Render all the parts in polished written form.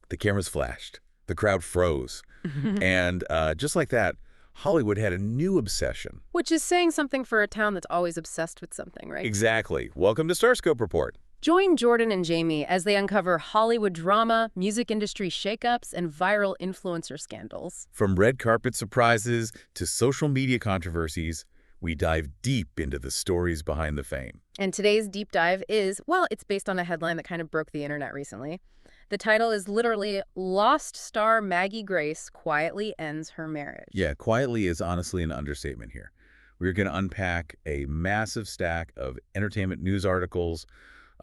The cameras flashed. The crowd froze. And just like that, Hollywood had a new obsession. Which is saying something for a town that's always obsessed with something, right? Exactly. Welcome to Starscope Report. Join Jordan and Jamie as they uncover Hollywood drama, music industry shakeups, and viral influencer scandals. From red carpet surprises to social media controversies, we dive deep into the stories behind the fame. And today's deep dive is, well, it's based on a headline that kind of broke the internet recently. The title is literally Lost Star Maggie Grace Quietly Ends Her Marriage. Yeah, quietly is honestly an understatement here. We're going to unpack a massive stack of entertainment news articles,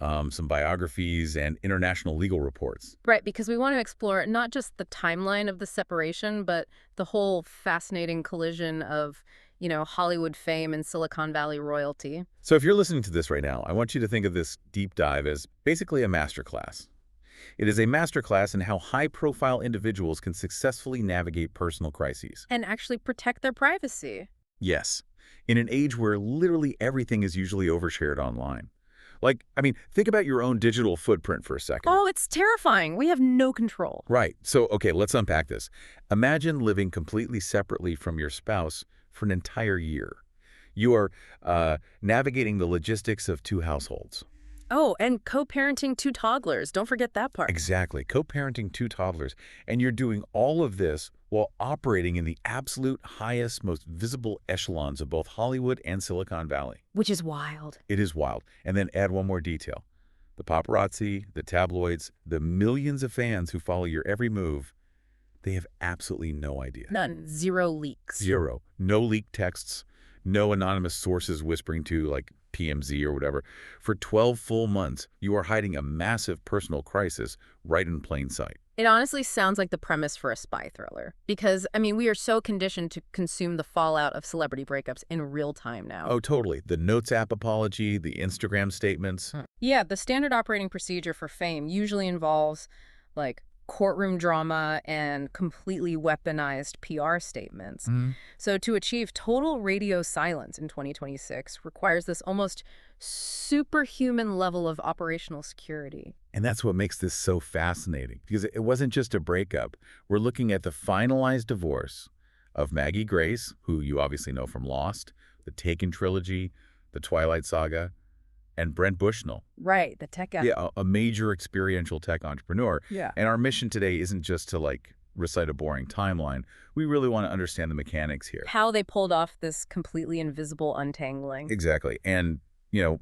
some biographies, and international legal reports. Right, because we want to explore not just the timeline of the separation, but the whole fascinating collision of, Hollywood fame and Silicon Valley royalty. So if you're listening to this right now, I want you to think of this deep dive as basically a masterclass. It is a masterclass in how high-profile individuals can successfully navigate personal crises. And actually protect their privacy. Yes, in an age where literally everything is usually overshared online. Think about your own digital footprint for a second. Oh, it's terrifying. We have no control. Right. So, okay, let's unpack this. Imagine living completely separately from your spouse for an entire year. You are navigating the logistics of two households. Oh, and co-parenting two toddlers. Don't forget that part. Exactly. Co-parenting two toddlers. And you're doing all of this while operating in the absolute highest, most visible echelons of both Hollywood and Silicon Valley. Which is wild. It is wild. And then add one more detail. The paparazzi, the tabloids, the millions of fans who follow your every move, they have absolutely no idea. None. Zero leaks. Zero. No leaked texts. No anonymous sources whispering to, PMZ or whatever. For 12 full months, you are hiding a massive personal crisis right in plain sight. It honestly sounds like the premise for a spy thriller. Because, we are so conditioned to consume the fallout of celebrity breakups in real time now. Oh, totally. The Notes app apology, the Instagram statements. Yeah, the standard operating procedure for fame usually involves, courtroom drama and completely weaponized PR statements. So to achieve total radio silence in 2026 requires this almost superhuman level of operational security. And that's what makes this so fascinating, because it wasn't just a breakup. We're looking at the finalized divorce of Maggie Grace, who you obviously know from Lost, the Taken trilogy, the Twilight Saga, and Brent Bushnell. Right, the tech guy. Yeah, a major experiential tech entrepreneur. Yeah. And our mission today isn't just to recite a boring timeline. We really want to understand the mechanics here. How they pulled off this completely invisible untangling. Exactly. And,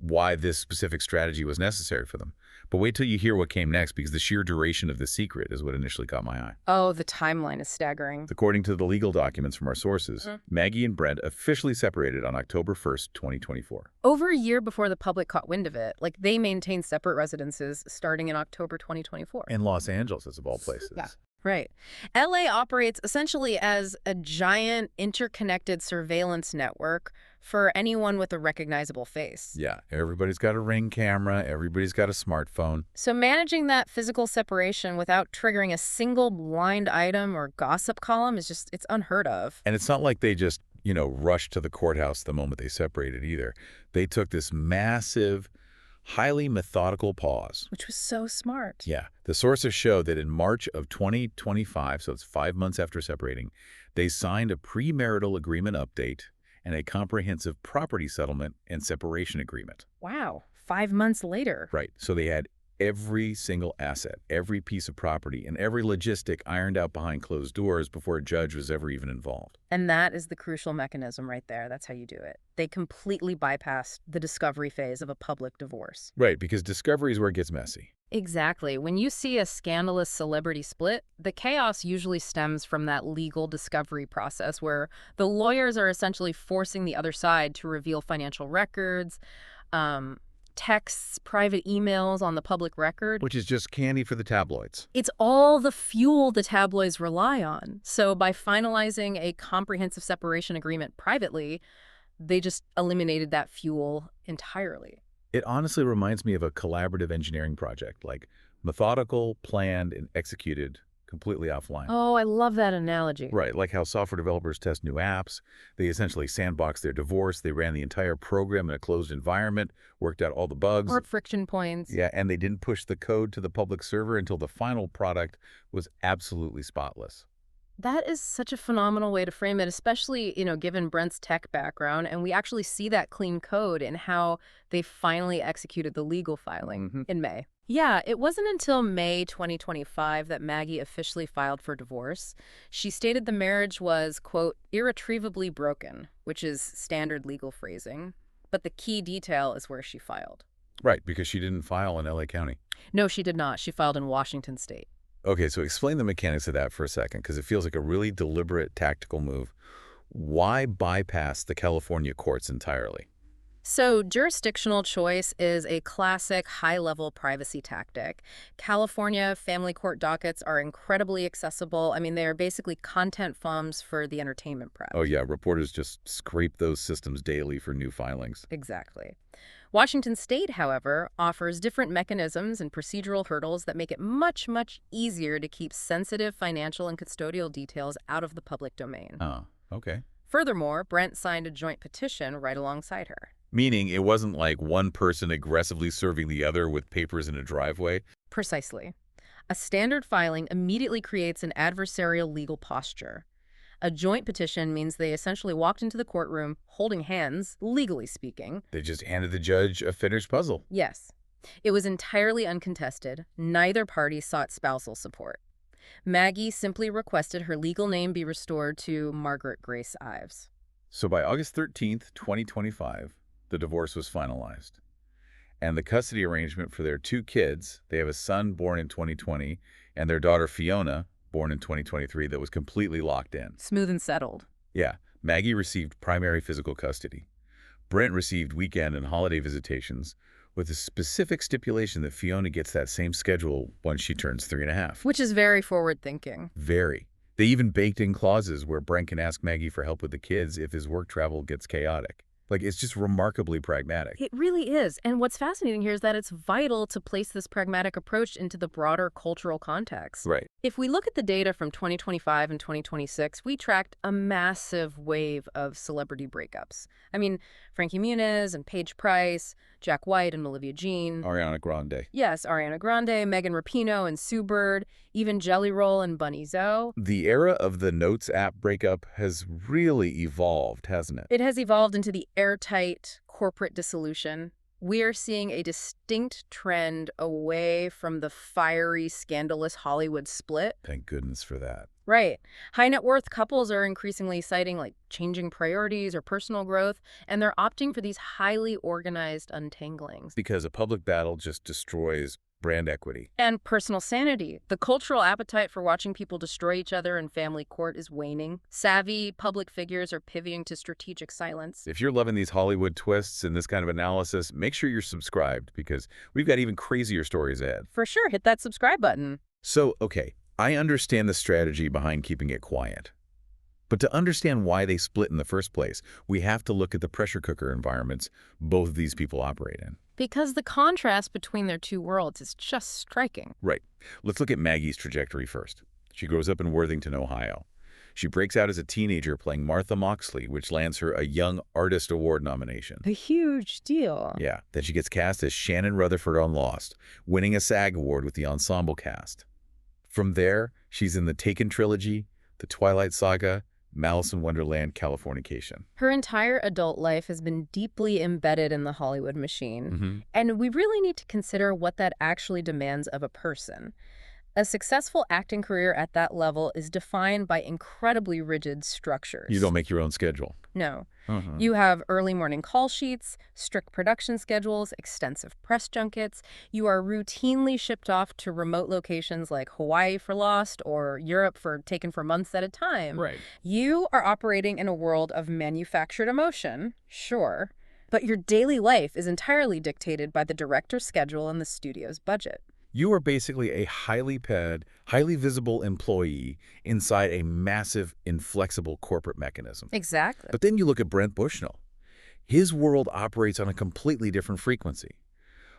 why this specific strategy was necessary for them. But wait till you hear what came next, because the sheer duration of the secret is what initially caught my eye. Oh, the timeline is staggering. According to the legal documents from our sources, Maggie and Brent officially separated on October 1st, 2024. Over a year before the public caught wind of it, they maintained separate residences starting in October 2024. In Los Angeles, as of all places. Yeah. Right. LA operates essentially as a giant interconnected surveillance network for anyone with a recognizable face. Yeah, everybody's got a Ring camera, everybody's got a smartphone. So managing that physical separation without triggering a single blind item or gossip column is it's unheard of. And it's not like they just, rushed to the courthouse the moment they separated either. They took this massive, highly methodical pause. Which was so smart. Yeah. The sources show that in March of 2025, so it's 5 months after separating, they signed a premarital agreement update and a comprehensive property settlement and separation agreement. Wow. 5 months later. Right. So they had every single asset, every piece of property, and every logistic ironed out behind closed doors before a judge was ever even involved. And that is the crucial mechanism right there. That's how you do it. They completely bypassed the discovery phase of a public divorce. Right, because discovery is where it gets messy. Exactly. When you see a scandalous celebrity split, the chaos usually stems from that legal discovery process where the lawyers are essentially forcing the other side to reveal financial records, texts, private emails on the public record. Which is just candy for the tabloids. It's all the fuel the tabloids rely on. So by finalizing a comprehensive separation agreement privately, they just eliminated that fuel entirely. It honestly reminds me of a collaborative engineering project, methodical, planned, and executed completely offline. Oh, I love that analogy. Right, like how software developers test new apps. They essentially sandboxed their divorce. They ran the entire program in a closed environment, worked out all the bugs. Or friction points. Yeah, and they didn't push the code to the public server until the final product was absolutely spotless. That is such a phenomenal way to frame it, especially, given Brent's tech background. And we actually see that clean code in how they finally executed the legal filing in May. Yeah, it wasn't until May 2025 that Maggie officially filed for divorce. She stated the marriage was, quote, irretrievably broken, which is standard legal phrasing. But the key detail is where she filed. Right, because she didn't file in L.A. County. No, she did not. She filed in Washington State. Okay, so explain the mechanics of that for a second, because it feels like a really deliberate, tactical move. Why bypass the California courts entirely? So jurisdictional choice is a classic high-level privacy tactic. California family court dockets are incredibly accessible. I mean, they are basically content farms for the entertainment press. Oh yeah, reporters just scrape those systems daily for new filings. Exactly. Washington State, however, offers different mechanisms and procedural hurdles that make it much, much easier to keep sensitive financial and custodial details out of the public domain. Oh, okay. Furthermore, Brent signed a joint petition right alongside her. Meaning it wasn't like one person aggressively serving the other with papers in a driveway? Precisely. A standard filing immediately creates an adversarial legal posture. A joint petition means they essentially walked into the courtroom holding hands, legally speaking. They just handed the judge a finished puzzle. Yes. It was entirely uncontested. Neither party sought spousal support. Maggie simply requested her legal name be restored to Margaret Grace Ives. So by August 13th, 2025, the divorce was finalized. And the custody arrangement for their two kids, they have a son born in 2020 and their daughter Fiona, born in 2023, that was completely locked in. Smooth and settled. Yeah, Maggie received primary physical custody. Brent received weekend and holiday visitations with a specific stipulation that Fiona gets that same schedule once she turns 3.5. Which is very forward-thinking. Very. They even baked in clauses where Brent can ask Maggie for help with the kids if his work travel gets chaotic. Like, it's just remarkably pragmatic. It really is. And what's fascinating here is that it's vital to place this pragmatic approach into the broader cultural context. Right. If we look at the data from 2025 and 2026, we tracked a massive wave of celebrity breakups. I mean, Frankie Muniz and Paige Price, Jack White and Olivia Jean. Ariana Grande. Yes, Ariana Grande, Megan Rapinoe and Sue Bird, even Jelly Roll and Bunny Zoe. The era of the Notes app breakup has really evolved, hasn't it? It has evolved into the airtight corporate dissolution. We are seeing a distinct trend away from the fiery, scandalous Hollywood split. Thank goodness for that. Right. High net worth couples are increasingly citing like changing priorities or personal growth, and they're opting for these highly organized untanglings. Because a public battle just destroys brand equity. And personal sanity. The cultural appetite for watching people destroy each other in family court is waning. Savvy public figures are pivoting to strategic silence. If you're loving these Hollywood twists and this kind of analysis, make sure you're subscribed because we've got even crazier stories ahead. For sure, hit that subscribe button. So, okay, I understand the strategy behind keeping it quiet. But to understand why they split in the first place, we have to look at the pressure cooker environments both of these people operate in. Because the contrast between their two worlds is just striking. Right. Let's look at Maggie's trajectory first. She grows up in Worthington, Ohio. She breaks out as a teenager playing Martha Moxley, which lands her a Young Artist Award nomination. A huge deal. Yeah. Then she gets cast as Shannon Rutherford on Lost, winning a SAG Award with the ensemble cast. From there, she's in the Taken trilogy, the Twilight Saga, Malice in Wonderland, Californication. Her entire adult life has been deeply embedded in the Hollywood machine. And we really need to consider what that actually demands of a person. A successful acting career at that level is defined by incredibly rigid structures. You don't make your own schedule. No. You have early morning call sheets, strict production schedules, extensive press junkets. You are routinely shipped off to remote locations like Hawaii for Lost or Europe for Taken for months at a time. Right. You are operating in a world of manufactured emotion, sure, but your daily life is entirely dictated by the director's schedule and the studio's budget. You are basically a highly paid, highly visible employee inside a massive, inflexible corporate mechanism. Exactly. But then you look at Brent Bushnell. His world operates on a completely different frequency.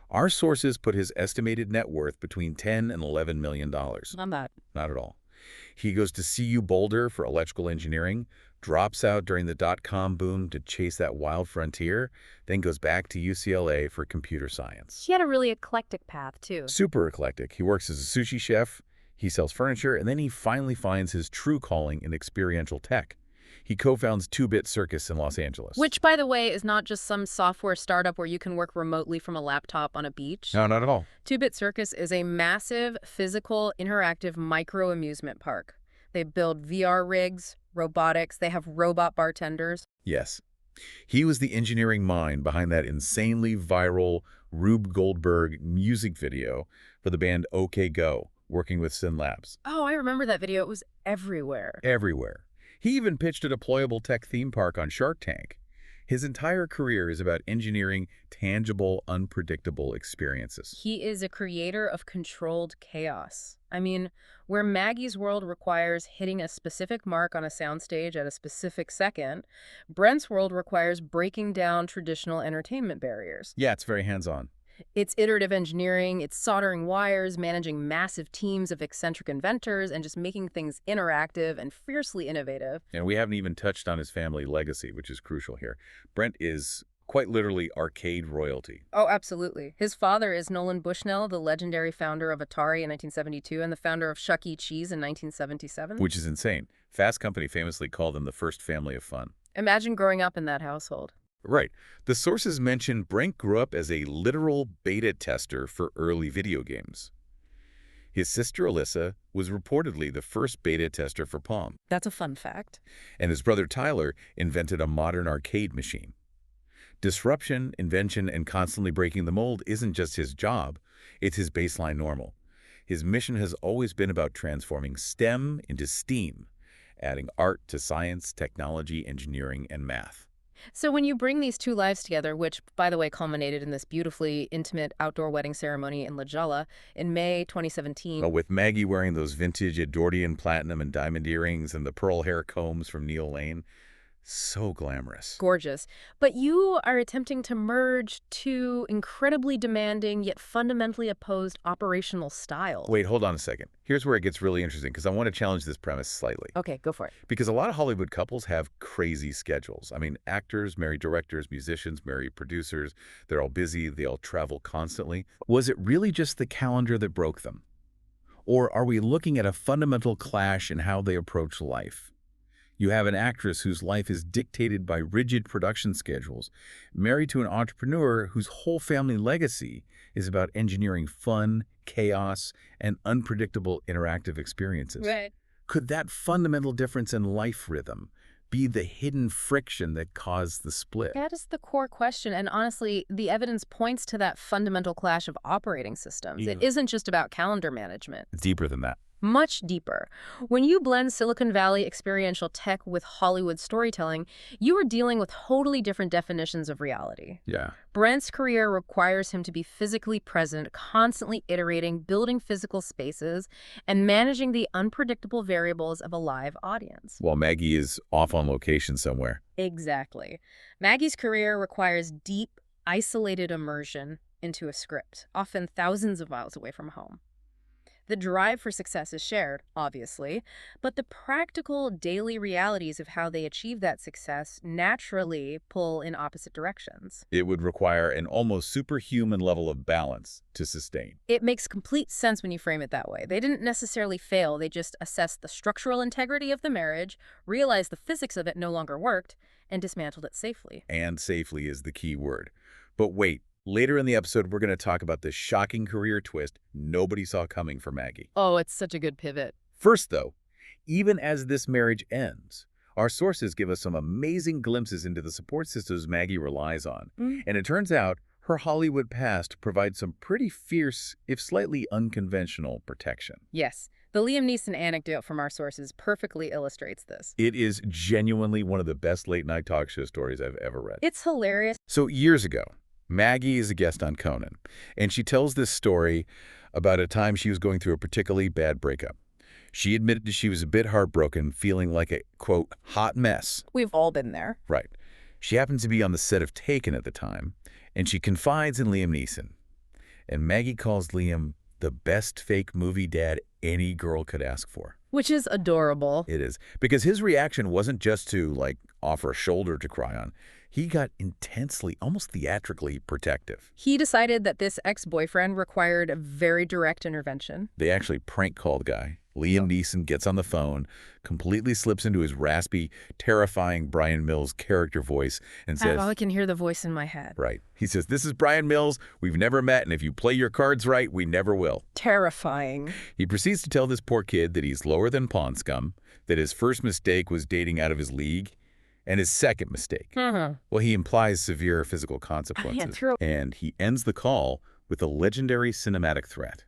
Our sources put his estimated net worth between $10 and $11 million. Not that. Not at all. He goes to CU Boulder for electrical engineering, drops out during the dot-com boom to chase that wild frontier, then goes back to UCLA for computer science. He had a really eclectic path, too. Super eclectic. He works as a sushi chef, he sells furniture, and then he finally finds his true calling in experiential tech. He co-founds 2-Bit Circus in Los Angeles. Which, by the way, is not just some software startup where you can work remotely from a laptop on a beach. No, not at all. 2-Bit Circus is a massive, physical, interactive micro-amusement park. They build VR rigs, robotics, they have robot bartenders. Yes. He was the engineering mind behind that insanely viral Rube Goldberg music video for the band OK Go, working with Synlabs. Oh, I remember that video. It was everywhere. Everywhere. He even pitched a deployable tech theme park on Shark Tank. His entire career is about engineering tangible, unpredictable experiences. He is a creator of controlled chaos. I mean, where Maggie's world requires hitting a specific mark on a soundstage at a specific second, Brent's world requires breaking down traditional entertainment barriers. Yeah, it's very hands-on. It's iterative engineering, it's soldering wires, managing massive teams of eccentric inventors, and just making things interactive and fiercely innovative. And we haven't even touched on his family legacy, which is crucial here. Brent is quite literally arcade royalty. Oh, absolutely. His father is Nolan Bushnell, the legendary founder of Atari in 1972 and the founder of Chuck E. Cheese in 1977. Which is insane. Fast Company famously called them the first family of fun. Imagine growing up in that household. Right. The sources mention Brent grew up as a literal beta tester for early video games. His sister Alyssa was reportedly the first beta tester for Palm. That's a fun fact. And his brother Tyler invented a modern arcade machine. Disruption, invention, and constantly breaking the mold isn't just his job, it's his baseline normal. His mission has always been about transforming STEM into STEAM, adding art to science, technology, engineering, and math. So when you bring these two lives together, which, by the way, culminated in this beautifully intimate outdoor wedding ceremony in La Jolla in May 2017. With Maggie wearing those vintage Edwardian platinum and diamond earrings and the pearl hair combs from Neil Lane. So glamorous. Gorgeous. But you are attempting to merge two incredibly demanding yet fundamentally opposed operational styles. Wait, hold on a second. Here's where it gets really interesting because I want to challenge this premise slightly. Okay, go for it. Because a lot of Hollywood couples have crazy schedules. I mean, actors marry directors, musicians marry producers. They're all busy. They all travel constantly. Was it really just the calendar that broke them? Or are we looking at a fundamental clash in how they approach life? You have an actress whose life is dictated by rigid production schedules, married to an entrepreneur whose whole family legacy is about engineering fun, chaos, and unpredictable interactive experiences. Right. Could that fundamental difference in life rhythm be the hidden friction that caused the split? That is the core question, and honestly, the evidence points to that fundamental clash of operating systems. Yeah. It isn't just about calendar management. It's deeper than that. Much deeper. When you blend Silicon Valley experiential tech with Hollywood storytelling, you are dealing with totally different definitions of reality. Yeah. Brent's career requires him to be physically present, constantly iterating, building physical spaces, and managing the unpredictable variables of a live audience. While Maggie is off on location somewhere. Exactly. Maggie's career requires deep, isolated immersion into a script, often thousands of miles away from home. The drive for success is shared, obviously, but the practical daily realities of how they achieve that success naturally pull in opposite directions. It would require an almost superhuman level of balance to sustain. It makes complete sense when you frame it that way. They didn't necessarily fail, they just assessed the structural integrity of the marriage, realized the physics of it no longer worked, and dismantled it safely. And safely is the key word. But wait. Later in the episode, we're going to talk about the shocking career twist nobody saw coming for Maggie. Oh, it's such a good pivot. First, though, even as this marriage ends, our sources give us some amazing glimpses into the support systems Maggie relies on. And it turns out her Hollywood past provides some pretty fierce, if slightly unconventional, protection. Yes. The Liam Neeson anecdote from our sources perfectly illustrates this. It is genuinely one of the best late-night talk show stories I've ever read. It's hilarious. So years ago, Maggie is a guest on Conan, and she tells this story about a time she was going through a particularly bad breakup. She admitted she was a bit heartbroken, feeling like a, quote, hot mess. We've all been there. Right. She happened to be on the set of Taken at the time, and she confides in Liam Neeson. And Maggie calls Liam the best fake movie dad any girl could ask for. Which is adorable. It is. Because his reaction wasn't just to, like, offer a shoulder to cry on. He got intensely, almost theatrically protective. He decided that this ex-boyfriend required a very direct intervention. They actually prank called the guy. Liam Neeson gets on the phone, completely slips into his raspy, terrifying Brian Mills character voice and says... I can hear the voice in my head. Right. He says, "This is Brian Mills. We've never met, and if you play your cards right, we never will." Terrifying. He proceeds to tell this poor kid that he's lower than pawn scum, that his first mistake was dating out of his league, and his second mistake. Well, he implies severe physical consequences. And he ends the call with a legendary cinematic threat.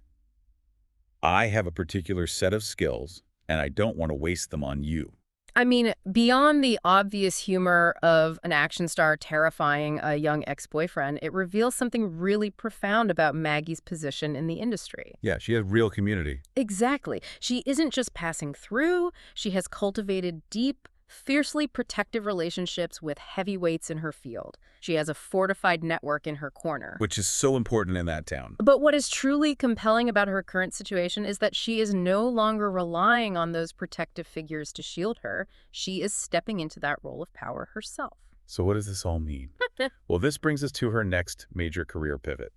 "I have a particular set of skills, and I don't want to waste them on you." I mean, beyond the obvious humor of an action star terrifying a young ex-boyfriend, it reveals something really profound about Maggie's position in the industry. Yeah, she has real community. Exactly. She isn't just passing through. She has cultivated deep, fiercely protective relationships with heavyweights in her field. She has a fortified network in her corner. Which is so important in that town. But what is truly compelling about her current situation is that she is no longer relying on those protective figures to shield her. She is stepping into that role of power herself. So what does this all mean? Well, this brings us to her next major career pivot.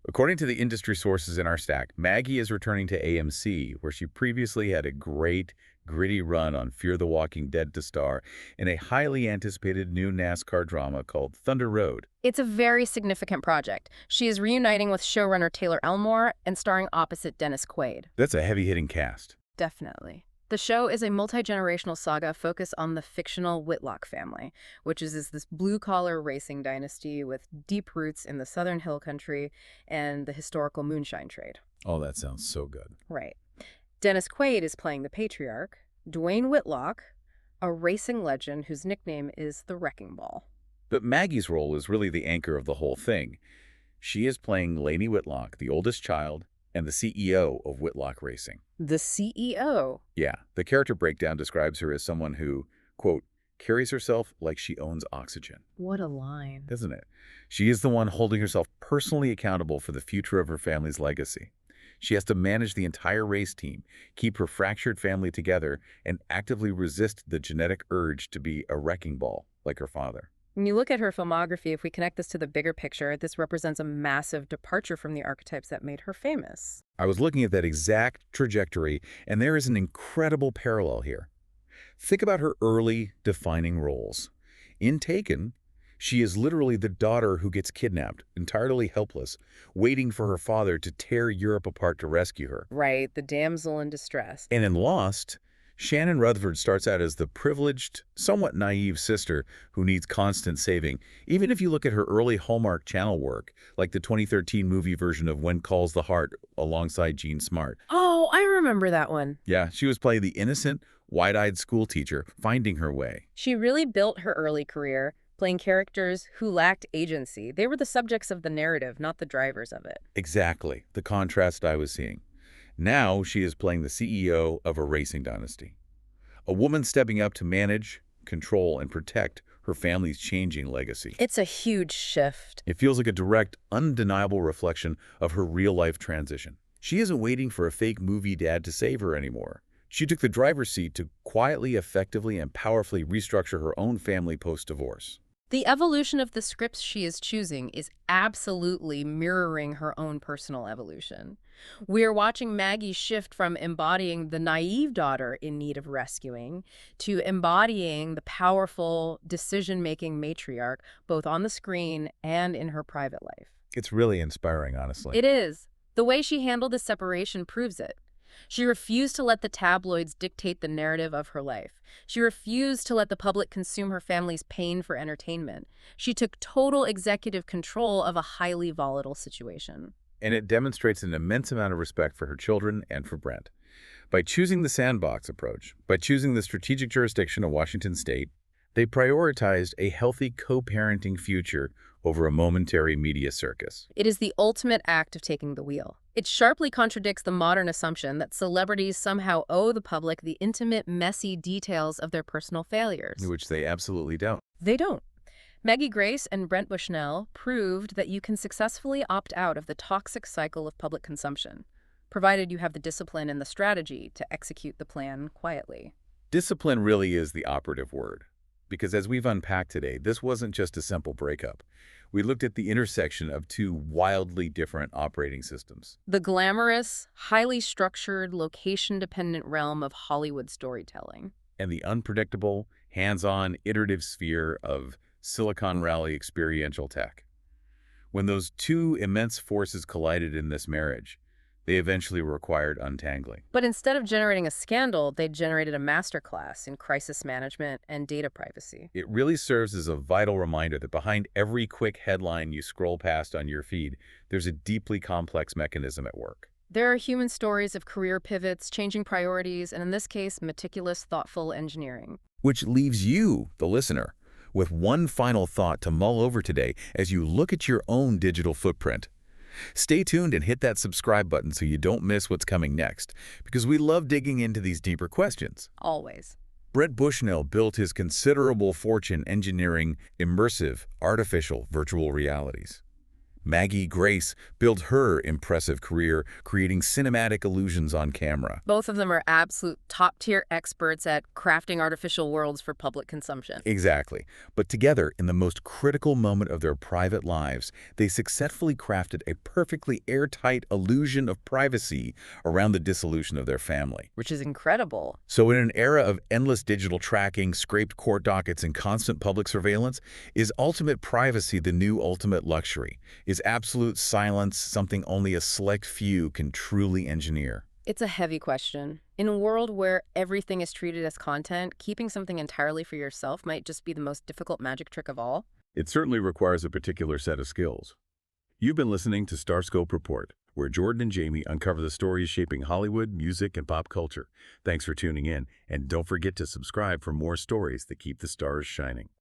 According to the industry sources in our stack, Maggie is returning to AMC, where she previously had a great, gritty run on Fear the Walking Dead to star in a highly anticipated new NASCAR drama called Thunder Road. It's a very significant project. She is reuniting with showrunner Taylor Elmore and starring opposite Dennis Quaid. That's a heavy-hitting cast. Definitely. The show is a multi-generational saga focused on the fictional Whitlock family, which is this blue-collar racing dynasty with deep roots in the Southern Hill Country and the historical moonshine trade. Oh, that sounds so good. Right. Dennis Quaid is playing the patriarch, Dwayne Whitlock, a racing legend whose nickname is the Wrecking Ball. But Maggie's role is really the anchor of the whole thing. She is playing Lainey Whitlock, the oldest child, and the CEO of Whitlock Racing. The CEO? Yeah, the character breakdown describes her as someone who, quote, carries herself like she owns oxygen. What a line. Doesn't it? She is the one holding herself personally accountable for the future of her family's legacy. She has to manage the entire race team, keep her fractured family together, and actively resist the genetic urge to be a wrecking ball like her father. When you look at her filmography, if we connect this to the bigger picture, this represents a massive departure from the archetypes that made her famous. I was looking at that exact trajectory, and there is an incredible parallel here. Think about her early defining roles. In Taken, she is literally the daughter who gets kidnapped, entirely helpless, waiting for her father to tear Europe apart to rescue her. Right, the damsel in distress. And in Lost, Shannon Rutherford starts out as the privileged, somewhat naive sister who needs constant saving. Even if you look at her early Hallmark Channel work, like the 2013 movie version of When Calls the Heart alongside Jean Smart. Oh, I remember that one. Yeah, she was playing the innocent, wide-eyed schoolteacher finding her way. She really built her early career, playing characters who lacked agency. They were the subjects of the narrative, not the drivers of it. Exactly, the contrast I was seeing. Now she is playing the CEO of a racing dynasty. A woman stepping up to manage, control, and protect her family's changing legacy. It's a huge shift. It feels like a direct, undeniable reflection of her real-life transition. She isn't waiting for a fake movie dad to save her anymore. She took the driver's seat to quietly, effectively, and powerfully restructure her own family post-divorce. The evolution of the scripts she is choosing is absolutely mirroring her own personal evolution. We are watching Maggie shift from embodying the naive daughter in need of rescuing to embodying the powerful, decision-making matriarch, both on the screen and in her private life. It's really inspiring, honestly. It is. The way she handled the separation proves it. She refused to let the tabloids dictate the narrative of her life. She refused to let the public consume her family's pain for entertainment. She took total executive control of a highly volatile situation. And it demonstrates an immense amount of respect for her children and for Brent. By choosing the sandbox approach, by choosing the strategic jurisdiction of Washington State, they prioritized a healthy co-parenting future over a momentary media circus. It is the ultimate act of taking the wheel. It sharply contradicts the modern assumption that celebrities somehow owe the public the intimate, messy details of their personal failures. Which they absolutely don't. They don't. Maggie Grace and Brent Bushnell proved that you can successfully opt out of the toxic cycle of public consumption. provided you have the discipline and the strategy to execute the plan quietly. Discipline really is the operative word, because as we've unpacked today, this wasn't just a simple breakup. We looked at the intersection of two wildly different operating systems. The glamorous, highly structured, location-dependent realm of Hollywood storytelling. And the unpredictable, hands-on, iterative sphere of Silicon Valley experiential tech. When those two immense forces collided in this marriage, they eventually required untangling. But instead of generating a scandal, they generated a masterclass in crisis management and data privacy. It really serves as a vital reminder that behind every quick headline you scroll past on your feed, there's a deeply complex mechanism at work. There are human stories of career pivots, changing priorities, and in this case, meticulous, thoughtful engineering. Which leaves you, the listener, with one final thought to mull over today as you look at your own digital footprint. Stay tuned and hit that subscribe button so you don't miss what's coming next, because we love digging into these deeper questions. Always. Brent Bushnell built his considerable fortune engineering immersive, artificial virtual realities. Maggie Grace built her impressive career creating cinematic illusions on camera. Both of them are absolute top-tier experts at crafting artificial worlds for public consumption. Exactly. But together, in the most critical moment of their private lives, they successfully crafted a perfectly airtight illusion of privacy around the dissolution of their family. Which is incredible. So in an era of endless digital tracking, scraped court dockets, and constant public surveillance, is ultimate privacy the new ultimate luxury? Is absolute silence something only a select few can truly engineer? It's a heavy question. In a world where everything is treated as content, keeping something entirely for yourself might just be the most difficult magic trick of all. It certainly requires a particular set of skills. You've been listening to Starscope Report, where Jordan and Jamie uncover the stories shaping Hollywood, music, and pop culture. Thanks for tuning in, and don't forget to subscribe for more stories that keep the stars shining.